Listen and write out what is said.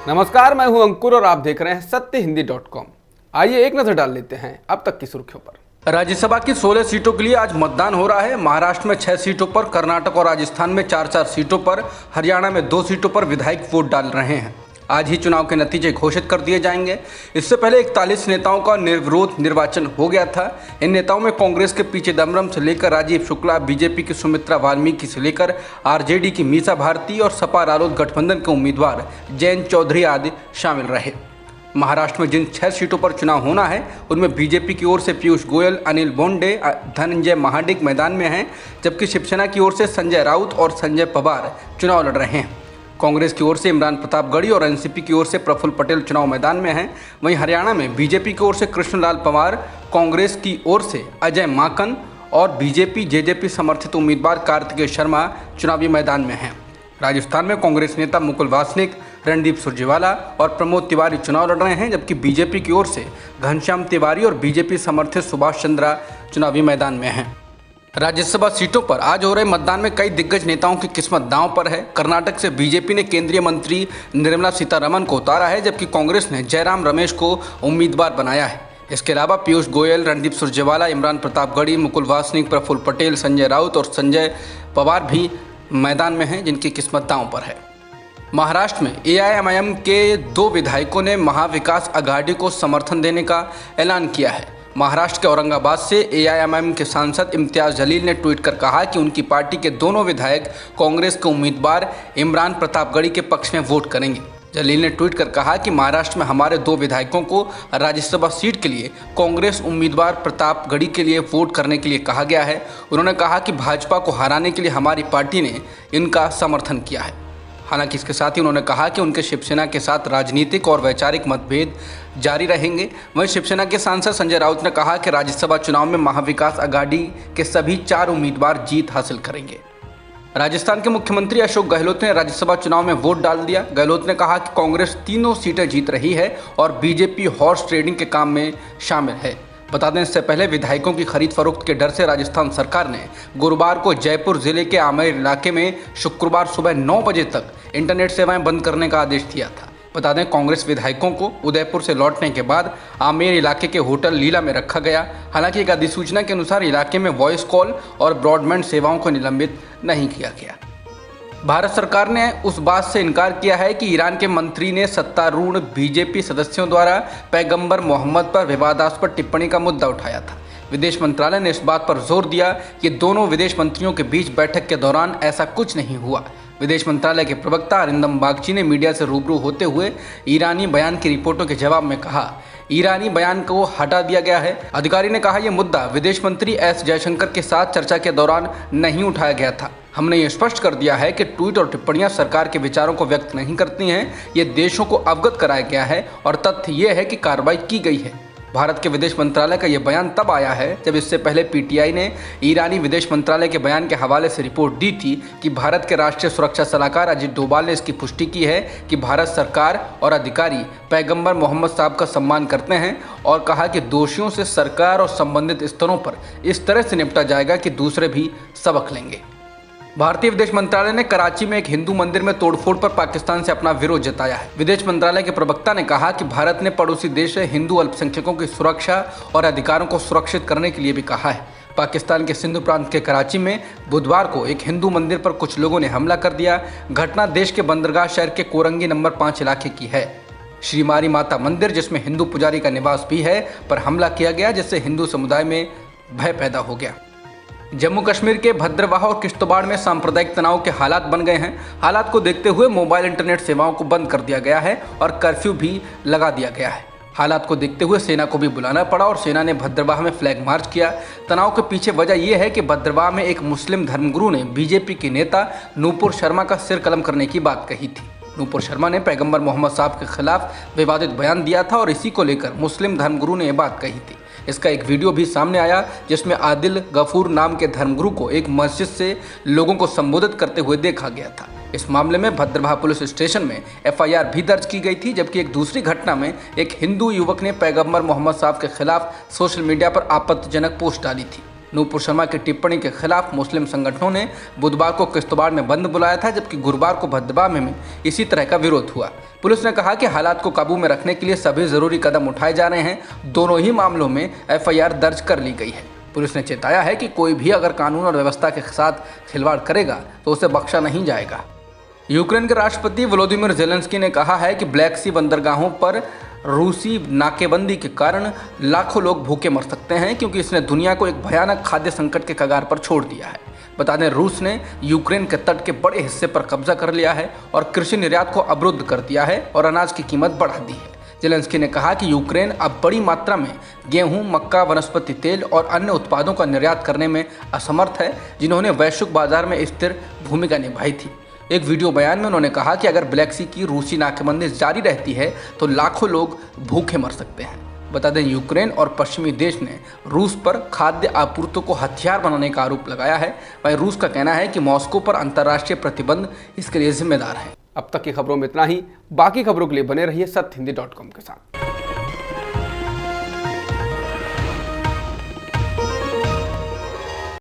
नमस्कार, मैं हूं अंकुर और आप देख रहे हैं सत्यहिंदी.com। आइए एक नजर डाल लेते हैं अब तक की सुर्खियों पर। राज्यसभा की 16 सीटों के लिए आज मतदान हो रहा है। महाराष्ट्र में 6 सीटों पर, कर्नाटक और राजस्थान में 4-4 सीटों पर, हरियाणा में 2 सीटों पर विधायक वोट डाल रहे हैं। आज ही चुनाव के नतीजे घोषित कर दिए जाएंगे। इससे पहले 41 नेताओं का निर्विरोध निर्वाचन हो गया था। इन नेताओं में कांग्रेस के पी चिदम्बरम से लेकर राजीव शुक्ला, बीजेपी की सुमित्रा वाल्मीकि से लेकर आरजेडी की मीसा भारती और सपा रालोद गठबंधन के उम्मीदवार जयंत चौधरी आदि शामिल रहे। महाराष्ट्र में जिन 6 सीटों पर चुनाव होना है उनमें बीजेपी की ओर से पीयूष गोयल, अनिल बोंडे, धनंजय महाडिक मैदान में हैं, जबकि शिवसेना की ओर से संजय राउत और संजय पवार चुनाव लड़ रहे हैं। कांग्रेस की ओर से इमरान प्रतापगढ़ी और एनसीपी की ओर से प्रफुल्ल पटेल चुनाव मैदान में हैं। वहीं हरियाणा में बीजेपी की ओर से कृष्णलाल पंवार, कांग्रेस की ओर से अजय माकन और बीजेपी जेजेपी समर्थित उम्मीदवार कार्तिकेय शर्मा चुनावी मैदान में हैं। राजस्थान में कांग्रेस नेता मुकुल वासनिक, रणदीप सुरजेवाला और प्रमोद तिवारी चुनाव लड़ रहे हैं, जबकि बीजेपी की ओर से घनश्याम तिवारी और बीजेपी समर्थित सुभाष चंद्रा चुनावी मैदान में हैं। राज्यसभा सीटों पर आज हो रहे मतदान में कई दिग्गज नेताओं की किस्मत दांव पर है। कर्नाटक से बीजेपी ने केंद्रीय मंत्री निर्मला सीतारमण को उतारा है, जबकि कांग्रेस ने जयराम रमेश को उम्मीदवार बनाया है। इसके अलावा पीयूष गोयल, रणदीप सुरजेवाला, इमरान प्रतापगढ़ी, मुकुल वासनिक, प्रफुल्ल पटेल, संजय राउत और संजय पवार भी मैदान में हैं, जिनकी किस्मत दांव पर है। महाराष्ट्र में एआईएमआईएम के 2 विधायकों ने महाविकास अघाड़ी को समर्थन देने का ऐलान किया है। महाराष्ट्र के औरंगाबाद से एआईएमआईएम के सांसद इम्तियाज जलील ने ट्वीट कर कहा कि उनकी पार्टी के दोनों विधायक कांग्रेस के उम्मीदवार इमरान प्रतापगढ़ी के पक्ष में वोट करेंगे। जलील ने ट्वीट कर कहा कि महाराष्ट्र में हमारे 2 विधायकों को राज्यसभा सीट के लिए कांग्रेस उम्मीदवार प्रतापगढ़ी के लिए वोट करने के लिए कहा गया है। उन्होंने कहा कि भाजपा को हराने के लिए हमारी पार्टी ने इनका समर्थन किया है। हालांकि इसके साथ ही उन्होंने कहा कि उनके शिवसेना के साथ राजनीतिक और वैचारिक मतभेद जारी रहेंगे। वहीं शिवसेना के सांसद संजय राउत ने कहा कि राज्यसभा चुनाव में महाविकास अघाड़ी के सभी 4 उम्मीदवार जीत हासिल करेंगे। राजस्थान के मुख्यमंत्री अशोक गहलोत ने राज्यसभा चुनाव में वोट डाल दिया। गहलोत ने कहा कि कांग्रेस तीनों सीटें जीत रही है और बीजेपी हॉर्स ट्रेडिंग के काम में शामिल है। बता दें, इससे पहले विधायकों की खरीद फरोख्त के डर से राजस्थान सरकार ने गुरुवार को जयपुर जिले के आमेर इलाके में शुक्रवार सुबह 9 बजे तक इंटरनेट सेवाएं बंद करने का आदेश दिया था। बता दें, कांग्रेस विधायकों को उदयपुर से लौटने के बाद आमेर इलाके के होटल लीला में रखा गया। हालांकि एक अधिसूचना के अनुसार इलाके में वॉइस कॉल और ब्रॉडबैंड सेवाओं को निलंबित नहीं किया गया। भारत सरकार ने उस बात से इनकार किया है कि ईरान के मंत्री ने सत्तारूढ़ बीजेपी सदस्यों द्वारा पैगंबर मोहम्मद पर विवादास्पद टिप्पणी का मुद्दा उठाया था। विदेश मंत्रालय ने इस बात पर जोर दिया कि दोनों विदेश मंत्रियों के बीच बैठक के दौरान ऐसा कुछ नहीं हुआ। विदेश मंत्रालय के प्रवक्ता अरिंदम बागची ने मीडिया से रूबरू होते हुए ईरानी बयान की रिपोर्टों के जवाब में कहा, ईरानी बयान को हटा दिया गया है। अधिकारी ने कहा, यह मुद्दा विदेश मंत्री एस जयशंकर के साथ चर्चा के दौरान नहीं उठाया गया था। हमने ये स्पष्ट कर दिया है कि ट्वीट और टिप्पणियां सरकार के विचारों को व्यक्त नहीं करती हैं। ये देशों को अवगत कराया गया है और तथ्य ये है कि कार्रवाई की गई है। भारत के विदेश मंत्रालय का यह बयान तब आया है जब इससे पहले पीटीआई ने ईरानी विदेश मंत्रालय के बयान के हवाले से रिपोर्ट दी थी कि भारत के राष्ट्रीय सुरक्षा सलाहकार अजित डोभाल ने इसकी पुष्टि की है कि भारत सरकार और अधिकारी पैगंबर मोहम्मद साहब का सम्मान करते हैं और कहा कि दोषियों से सरकार और संबंधित स्तरों पर इस तरह से निपटा जाएगा कि दूसरे भी सबक लेंगे। भारतीय विदेश मंत्रालय ने कराची में एक हिंदू मंदिर में तोड़फोड़ पर पाकिस्तान से अपना विरोध जताया है। विदेश मंत्रालय के प्रवक्ता ने कहा कि भारत ने पड़ोसी देश से हिंदू अल्पसंख्यकों की सुरक्षा और अधिकारों को सुरक्षित करने के लिए भी कहा है। पाकिस्तान के सिंधु प्रांत के कराची में बुधवार को एक हिंदू मंदिर पर कुछ लोगों ने हमला कर दिया। घटना देश के बंदरगाह शहर के कोरंगी नंबर 5 इलाके की है। श्रीमारी माता मंदिर, जिसमें हिंदू पुजारी का निवास भी है, पर हमला किया गया, जिससे हिंदू समुदाय में भय पैदा हो गया। जम्मू कश्मीर के भद्रवाह और किश्तवाड़ में सांप्रदायिक तनाव के हालात बन गए हैं। हालात को देखते हुए मोबाइल इंटरनेट सेवाओं को बंद कर दिया गया है और कर्फ्यू भी लगा दिया गया है। हालात को देखते हुए सेना को भी बुलाना पड़ा और सेना ने भद्रवाह में फ्लैग मार्च किया। तनाव के पीछे वजह यह है कि भद्रवाह में एक मुस्लिम धर्मगुरु ने बीजेपी के नेता नूपुर शर्मा का सिर कलम करने की बात कही थी। नूपुर शर्मा ने पैगंबर मोहम्मद साहब के खिलाफ विवादित बयान दिया था और इसी को लेकर मुस्लिम धर्मगुरु ने यह बात कही थी। इसका एक वीडियो भी सामने आया जिसमें आदिल गफूर नाम के धर्मगुरु को एक मस्जिद से लोगों को संबोधित करते हुए देखा गया था। इस मामले में भद्रवाह पुलिस स्टेशन में एफआईआर भी दर्ज की गई थी, जबकि एक दूसरी घटना में एक हिंदू युवक ने पैगंबर मोहम्मद साहब के खिलाफ सोशल मीडिया पर आपत्तिजनक पोस्ट डाली थी। नूपुर शर्मा की टिप्पणी के खिलाफ मुस्लिम संगठनों ने बुधवार को किश्तवाड़ में बंद बुलाया था, जबकि गुरुवार को भदभा में इसी तरह का विरोध हुआ। पुलिस ने कहा कि हालात को काबू में रखने के लिए सभी जरूरी कदम उठाए जा रहे हैं। दोनों ही मामलों में एफआईआर दर्ज कर ली गई है। पुलिस ने चेताया है कि कोई भी अगर कानून और व्यवस्था के साथ खिलवाड़ करेगा तो उसे बख्शा नहीं जाएगा। यूक्रेन के राष्ट्रपति वोलोदिमीर जेलेंस्की ने कहा है कि ब्लैक सी बंदरगाहों पर रूसी नाकेबंदी के कारण लाखों लोग भूखे मर सकते हैं, क्योंकि इसने दुनिया को एक भयानक खाद्य संकट के कगार पर छोड़ दिया है। बता दें, रूस ने यूक्रेन के तट के बड़े हिस्से पर कब्जा कर लिया है और कृषि निर्यात को अवरुद्ध कर दिया है और अनाज की कीमत बढ़ा दी है। जेलेंस्की ने कहा कि यूक्रेन अब बड़ी मात्रा में गेहूं, मक्का, वनस्पति तेल और अन्य उत्पादों का निर्यात करने में असमर्थ है, जिन्होंने वैश्विक बाजार में स्थिर भूमिका निभाई थी। एक वीडियो बयान में उन्होंने कहा कि अगर ब्लैक सी की रूसी नाकेबंदी जारी रहती है तो लाखों लोग भूखे मर सकते हैं। बता दें, यूक्रेन और पश्चिमी देश ने रूस पर खाद्य आपूर्ति को हथियार बनाने का आरोप लगाया है। वहीं रूस का कहना है कि मॉस्को पर अंतर्राष्ट्रीय प्रतिबंध इसके लिए जिम्मेदार है। अब तक की खबरों में इतना ही। बाकी खबरों के लिए बने रहिए सत्यहिंदी.com के साथ।